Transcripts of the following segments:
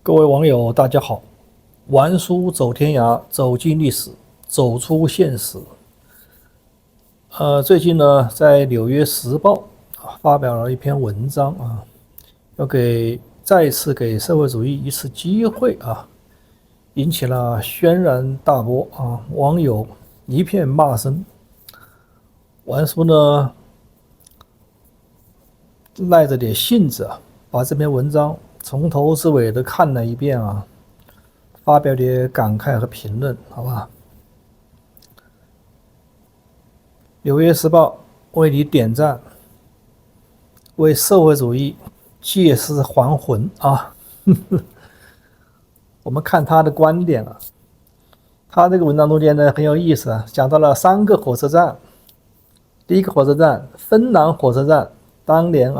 各位网友，大家好！玩书走天涯，走进历史，走出现实。最近呢，在《纽约时报》发表了一篇文章要再次给社会主义一次机会引起了轩然大波网友一片骂声。玩书呢，赖着点性子把这篇文章从头至尾的看了一遍发表点感慨和评论，好吧？纽约时报为你点赞，为社会主义借尸还魂我们看他的观点他这个文章中间呢很有意思讲到了3个火车站。第一个火车站，芬兰火车站，当年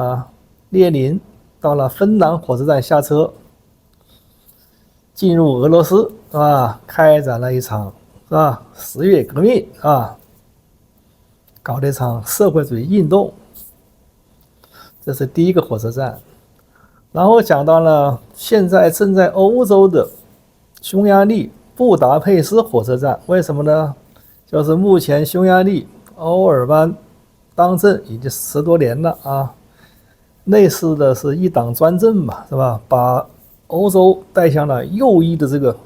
列宁到了芬兰火车站下车，进入俄罗斯开展了一场10月革命搞了一场社会主义运动，这是第一个火车站。然后讲到了现在正在欧洲的匈牙利布达佩斯火车站，为什么呢？就是目前匈牙利欧尔班当政已经10多年了类似的是一党专政嘛，是吧？把欧洲带向了右翼的这个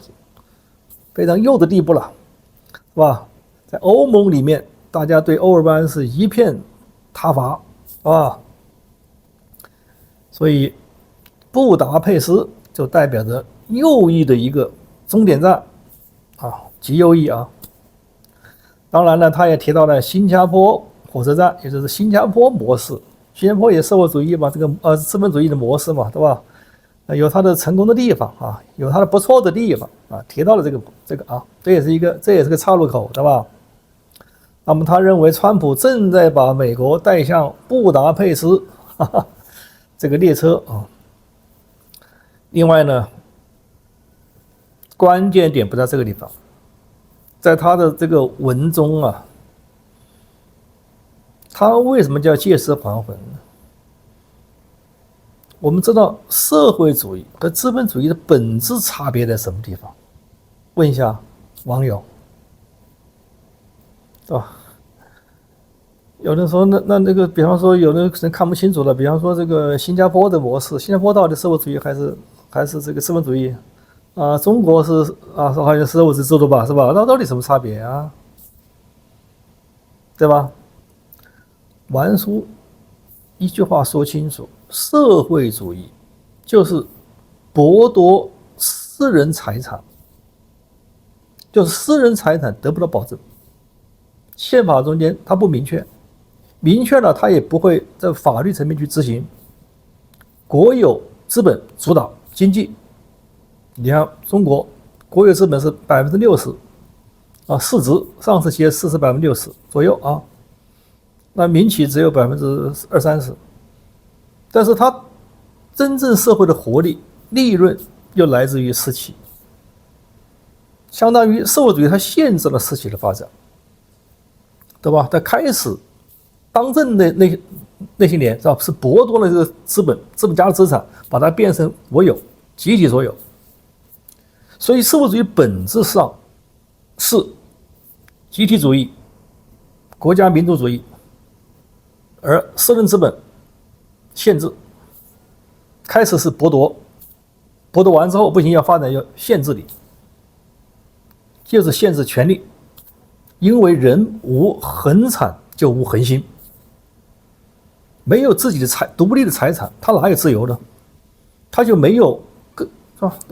非常右的地步了，是吧？在欧盟里面，大家对欧尔班是一片挞伐所以布达佩斯就代表着右翼的一个终点站极右翼当然了，他也提到了新加坡火车站，也就是新加坡模式。新加坡也社会主义嘛，这个资本主义的模式嘛，对吧？有它的成功的地方有它的不错的地方提到了这个这也是个岔路口，对吧？那么他认为川普正在把美国带向布达佩斯这个列车另外呢，关键点不在这个地方，在他的这个文中他为什么叫借尸还魂呢？我们知道社会主义和资本主义的本质差别在什么地方？问一下网友，有人说那个，比方说有的人看不清楚了，比方说这个新加坡的模式，新加坡到底社会主义还是这个资本主义中国是好像是社会主义制度吧，是吧？那到底什么差别对吧？玩书一句话说清楚，社会主义就是剥夺私人财产，就是私人财产得不到保证。宪法中间它不明确，明确了它也不会在法律层面去执行。国有资本主导经济，你看中国国有资本是60%市值上市企业市值60%左右那民企只有20-30%，但是它真正社会的活力、利润又来自于私企，相当于社会主义它限制了私企的发展，对吧？它开始当政的那些年是剥夺了这个资本家的资产，把它变成国有、集体所有。所以社会主义本质上是集体主义、国家民主主义。而私人资本限制，开始是剥夺完之后不行，要发展要限制你，就是限制权利，因为人无恒产就无恒心，没有自己的独立的财产，他哪有自由呢？他就没有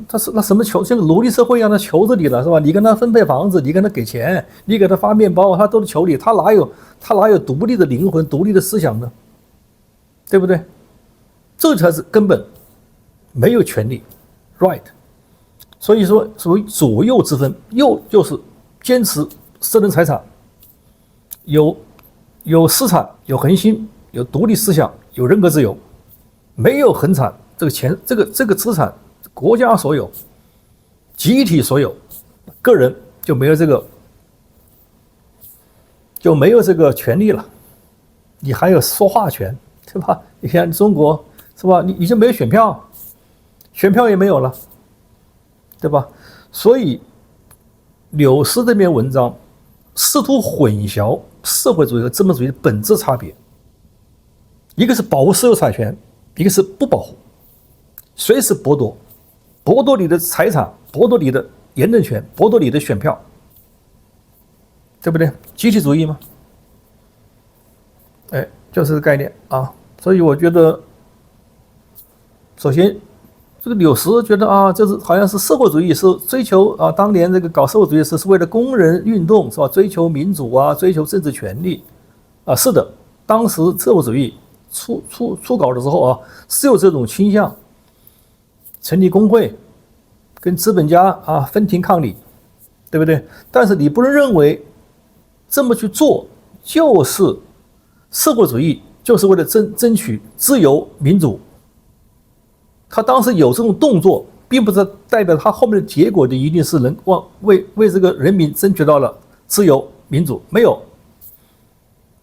他是那什么求，像个奴隶社会一样的求着你了，是吧？你跟他分配房子，你跟他给钱，你给他发面包，他都是求你，他哪有独立的灵魂、独立的思想呢？对不对？这才是根本，没有权利 ，right。所以说，属于左右之分，右就是坚持私人财产，有私产，有恒心，有独立思想，有人格自由，没有恒产，这个钱，这个资产。国家所有，集体所有，个人就没有这个权利了。你还有说话权，对吧？你看中国是吧？你就没有选票，选票也没有了，对吧？所以柳丝这篇文章试图混淆社会主义和资本主义的本质差别，一个是保护私有产权，一个是不保护，随时剥夺，剥夺你的财产，剥夺你的言论权，剥夺你的选票，对不对？集体主义吗？哎，就是这个概念啊。所以我觉得，首先这个柳丝觉得啊，这是好像是社会主义是追求啊，当年这个搞社会主义是为了工人运动是吧？追求民主啊，追求政治权利啊，是的，当时社会主义初稿的时候啊，是有这种倾向，成立工会，跟资本家啊分庭抗礼，对不对？但是你不能认为这么去做就是社会主义，就是为了争取自由民主。他当时有这种动作，并不是代表他后面的结果就一定是能为这个人民争取到了自由民主，没有。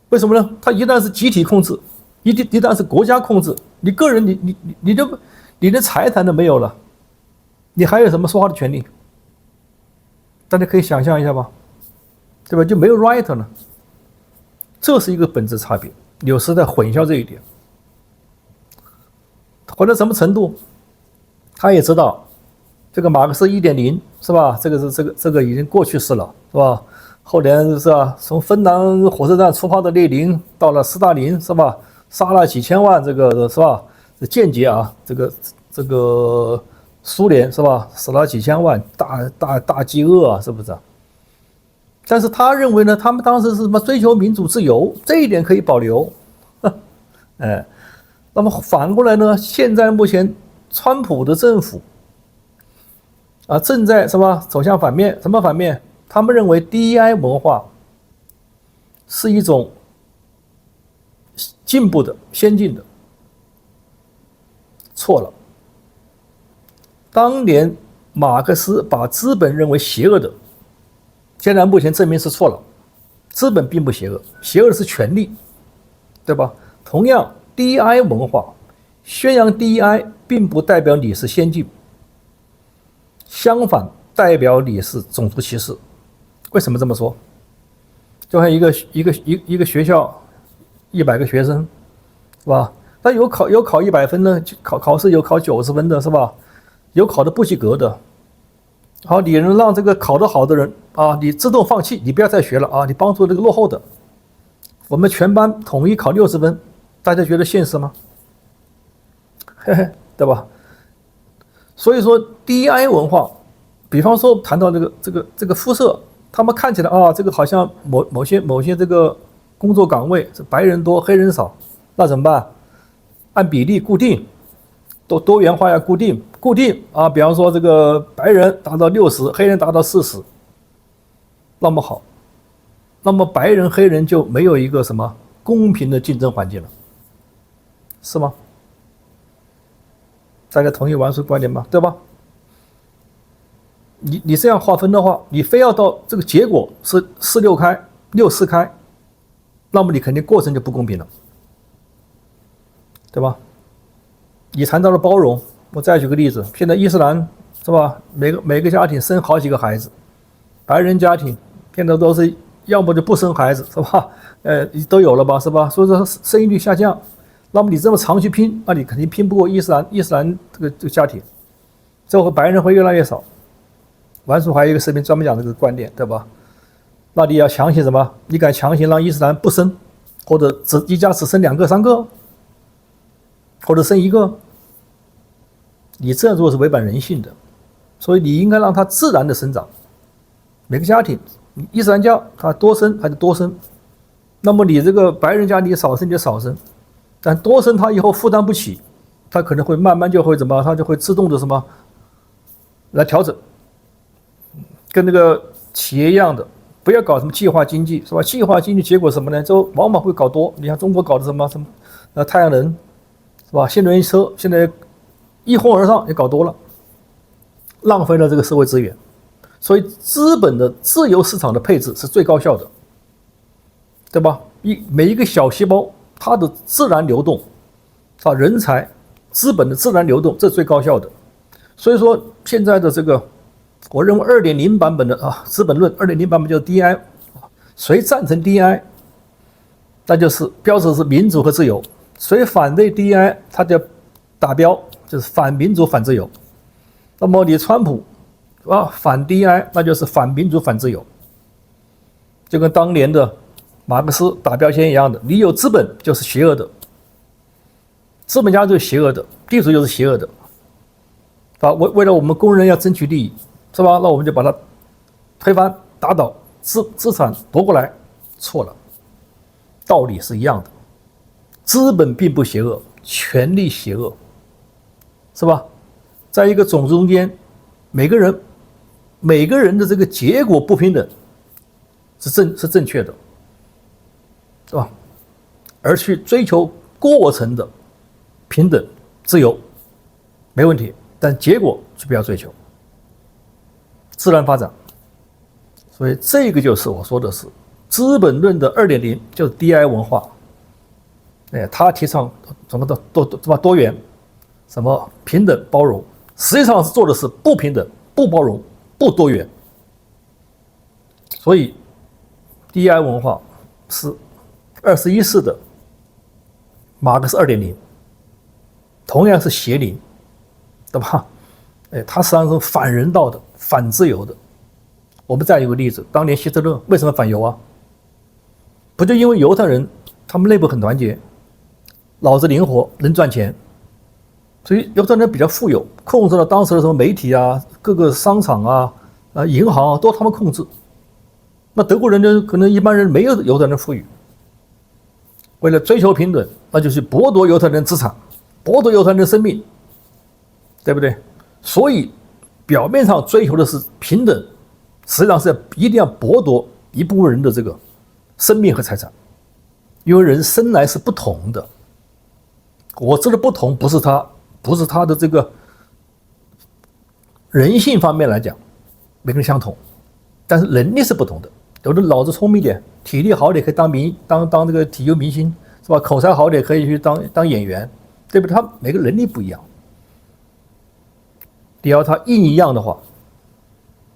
为什么呢？他一旦是集体控制，一旦是国家控制，你个人你的财产都没有了，你还有什么说话的权利？大家可以想象一下吧，对吧？就没有 right 了，这是一个本质差别。柳丝在混淆这一点，混到什么程度？他也知道这个马克思 1.0 是吧？这个已经过去式了，是吧？后年是吧？从芬兰火车站出发的列宁到了斯大林是吧？杀了几千万这个是吧？间谍啊，这个苏联是吧？死了几千万，大饥饿啊，是不是？但是他认为呢，他们当时是什么追求民主自由，这一点可以保留。哎，那么反过来呢，现在目前川普的政府啊，正在什么走向反面？什么反面？他们认为 DEI 文化是一种进步的、先进的，错了。当年马克思把资本认为邪恶的，现在目前证明是错了，资本并不邪恶，邪恶的是权力，对吧？同样 ，DEI 文化宣扬 DEI 并不代表你是先进，相反，代表你是种族歧视。为什么这么说？就像一个学校100个学生，是吧？但有考100分的，考试有考90分的，是吧？有考的不及格的。好，你能让这个考得好的人啊，你自动放弃，你不要再学了啊，你帮助这个落后的。我们全班统一考60分，大家觉得现实吗？嘿嘿，对吧？所以说 DEI 文化，比方说谈到这个肤色，他们看起来啊，这个好像某些这个工作岗位是白人多黑人少，那怎么办？按比例固定，多元化要固定啊。比方说这个白人达到60%，黑人达到40%，那么好，那么白人黑人就没有一个什么公平的竞争环境了，是吗？大家同意王叔观点吗？对吧？你这样划分的话，你非要到这个结果是4-6开6-4开，那么你肯定过程就不公平了，对吧？你谈到了包容，我再举个例子，现在伊斯兰是吧？每个家庭生好几个孩子，白人家庭现在都是要么就不生孩子，是吧？都有了吧，是吧？所以说生育率下降，那么你这么长期拼，那你肯定拼不过伊斯兰这个家庭，最后白人会越来越少。王叔还有一个视频专门讲这个观点，对吧？那你要强行什么？你敢强行让伊斯兰不生，或者一家只生2个、3个，或者生1个？你这样做是违反人性的，所以你应该让它自然的生长。每个家庭，伊斯兰教他多生还是多生，那么你这个白人家庭少生就少生，但多生他以后负担不起，他可能会慢慢就会怎么，他就会自动的什么来调整。跟那个企业一样的，不要搞什么计划经济，是吧？计划经济结果什么呢？就往往会搞多。你看中国搞的什么太阳能，是吧？新能源车现在一哄而上也搞多了，浪费了这个社会资源。所以资本的自由市场的配置是最高效的，对吧？每一个小细胞它的自然流动，啊，人才、资本的自然流动，这是最高效的。所以说现在的这个我认为2.0版本的资本论2.0版本就是 DI， 谁赞成 DI， 那就是标志是民主和自由；谁反对 DI， 他就打标就是反民主反自由。那么你川普反 DI， 那就是反民主反自由，就跟当年的马克思打标签一样的，你有资本就是邪恶的，资本家就是邪恶的，地主就是邪恶的，为了我们工人要争取利益，是吧？那我们就把它推翻打倒，资产夺过来，错了，道理是一样的，资本并不邪恶，权力邪恶，是吧？在一个种子中间，每个人的这个结果不平等是正确的，是吧？而去追求过程的平等自由没问题，但结果就不要追求，自然发展。所以这个就是我说的是资本论的2.0，就是 DI 文化。他提倡什么的多元，什么平等包容，实际上是做的是不平等、不包容、不多元。所以 DI 文化是21世的马克思2.0，同样是邪灵，对吧？它实际上是反人道的、反自由的。我们再有个例子，当年希特勒为什么反犹啊？不就因为犹太人他们内部很团结，脑子灵活，能赚钱，所以犹太人比较富有，控制了当时的什么媒体啊、各个商场啊、银行啊，都他们控制。那德国人呢，可能一般人没有犹太人富裕，为了追求平等，那就去剥夺犹太人资产，剥夺犹太人的生命，对不对？所以表面上追求的是平等，实际上是一定要剥夺一部分人的这个生命和财产，因为人生来是不同的。我这个不同不是他的这个人性方面来讲，每个人相同，但是能力是不同的。有的脑子聪明点，体力好点可以当这个体育明星，是吧？口才好点可以去当演员，对不对？他每个能力不一样。你要他一样的话，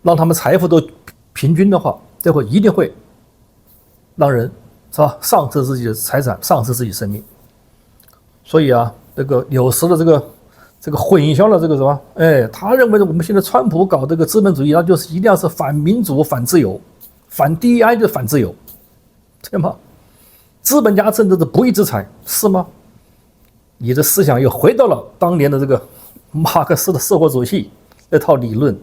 让他们财富都平均的话，最后一定会让人是吧丧失自己的财产，丧失自己生命。所以这个有时的这个混淆了这个什么？他认为我们现在川普搞这个资本主义，那就是一定要是反民主、反自由，反 DEI 就是反自由，对吗？资本家挣的是不义之财，是吗？你的思想又回到了当年的这个马克思的社会主义那套理论，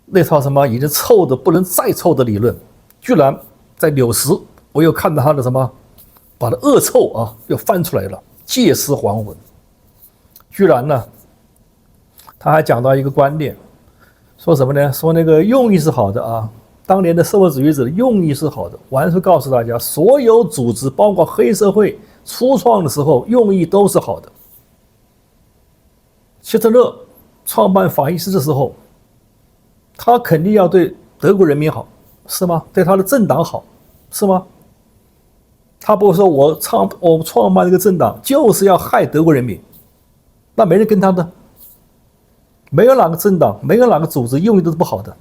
那套什么已经臭的不能再臭的理论，居然在纽时我又看到他的什么，把他恶臭又翻出来了，借尸还魂。居然呢，他还讲到一个观点，说什么呢？说那个用意是好的当年的社会主义者的用意是好的。我还是告诉大家，所有组织包括黑社会初创的时候，用意都是好的。希特勒创办法西斯的时候，他肯定要对德国人民好，是吗？对他的政党好，是吗？他不会说我创办这个政党就是要害德国人民，那没人跟他的，没有哪个政党，没有哪个组织用意都是不好的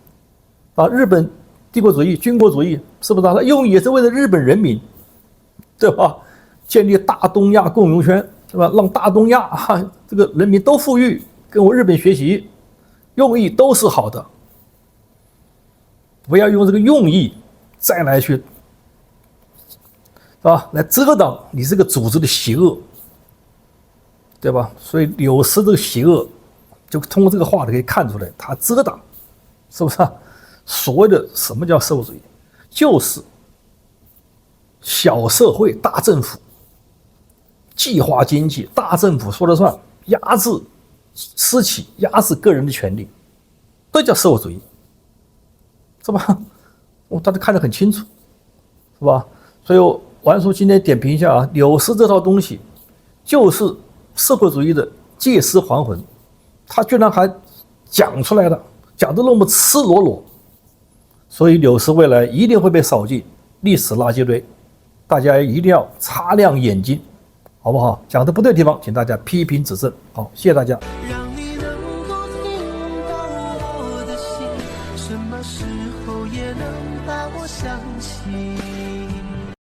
日本帝国主义、军国主义是不是？他用意也是为了日本人民，对吧？建立大东亚共荣圈，对吧？让大东亚这个人民都富裕，跟我日本学习，用意都是好的。不要用这个用意再来去来遮挡你这个组织的邪恶，对吧？所以纽斯这个邪恶，就通过这个话可以看出来，他遮挡，是不是所谓的什么叫社会主义，就是小社会大政府，计划经济，大政府说了算，压制私企，压制个人的权利，这叫社会主义，是吧？大家看得很清楚，是吧？所以王叔今天点评一下纽斯这套东西就是社会主义的借尸还魂，他居然还讲出来了，讲得那么赤裸裸，所以纽斯未来一定会被扫进历史垃圾堆，大家一定要擦亮眼睛，好不好？讲的不对的地方，请大家批评指正。好，谢谢大家。让你能够听到我的什么时候也能把我想起。